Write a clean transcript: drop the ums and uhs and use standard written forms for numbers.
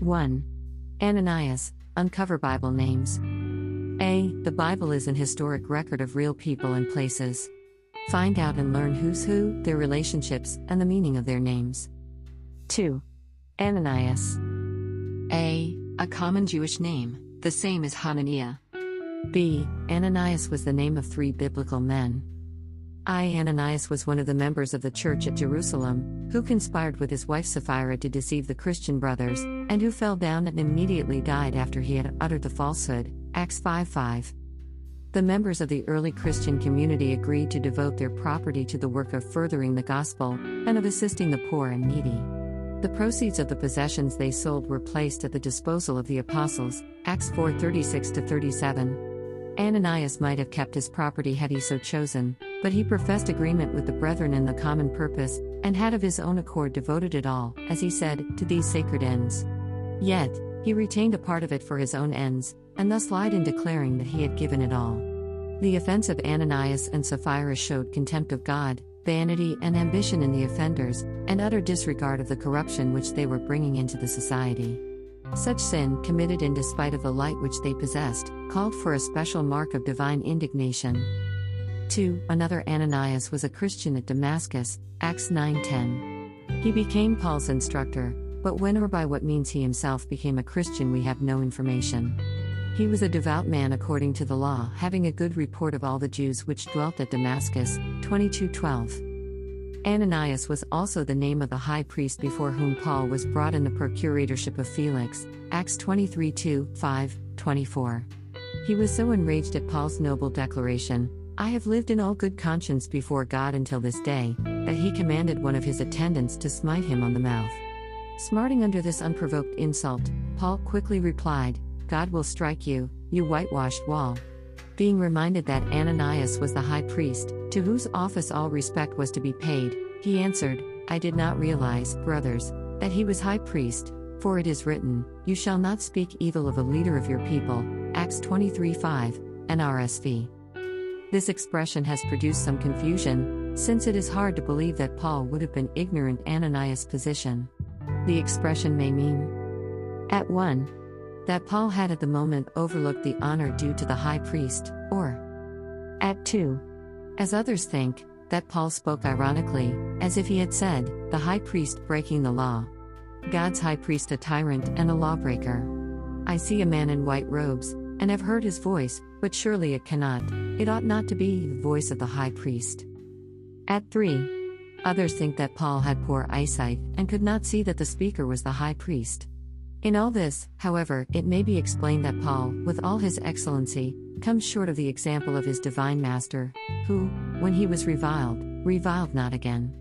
1. Ananias, uncover Bible names. A. The Bible is an historic record of real people and places. Find out and learn who's who, their relationships, and the meaning of their names. 2. Ananias. A common Jewish name, the same as Hananiah. B. Ananias was the name of 3 biblical men. Ananias was one of the members of the church at Jerusalem, who conspired with his wife Sapphira to deceive the Christian brothers, and who fell down and immediately died after he had uttered the falsehood, Acts 5:5. The members of the early Christian community agreed to devote their property to the work of furthering the gospel, and of assisting the poor and needy. The proceeds of the possessions they sold were placed at the disposal of the apostles, Acts 4:36-37. Ananias might have kept his property had he so chosen, but he professed agreement with the brethren in the common purpose, and had of his own accord devoted it all, as he said, to these sacred ends. Yet, he retained a part of it for his own ends, and thus lied in declaring that he had given it all. The offense of Ananias and Sapphira showed contempt of God, vanity and ambition in the offenders, and utter disregard of the corruption which they were bringing into the society. Such sin, committed in despite of the light which they possessed, called for a special mark of divine indignation. 2. Another Ananias was a Christian at Damascus, Acts 9:10. He became Paul's instructor, but when or by what means he himself became a Christian we have no information. He was a devout man according to the law, having a good report of all the Jews which dwelt at Damascus, 22:12. Ananias was also the name of the high priest before whom Paul was brought in the procuratorship of Felix, Acts 23:2-5-24. He was so enraged at Paul's noble declaration, "I have lived in all good conscience before God until this day," that he commanded one of his attendants to smite him on the mouth. Smarting under this unprovoked insult, Paul quickly replied, "God will strike you, you whitewashed wall." Being reminded that Ananias was the high priest, to whose office all respect was to be paid, he answered, "I did not realize, brothers, that he was high priest, for it is written, 'You shall not speak evil of a leader of your people,' Acts 23:5, NRSV. This expression has produced some confusion, since it is hard to believe that Paul would have been ignorant Ananias' position. The expression may mean, at 1. That Paul had at the moment overlooked the honor due to the high priest, or at 2. As others think, that Paul spoke ironically, as if he had said, the high priest breaking the law. God's high priest a tyrant and a lawbreaker. I see a man in white robes, and have heard his voice, but surely it ought not to be the voice of the high priest. At 3. Others think that Paul had poor eyesight, and could not see that the speaker was the high priest. In all this, however, it may be explained that Paul, with all his excellency, comes short of the example of his divine master, who, when he was reviled not again.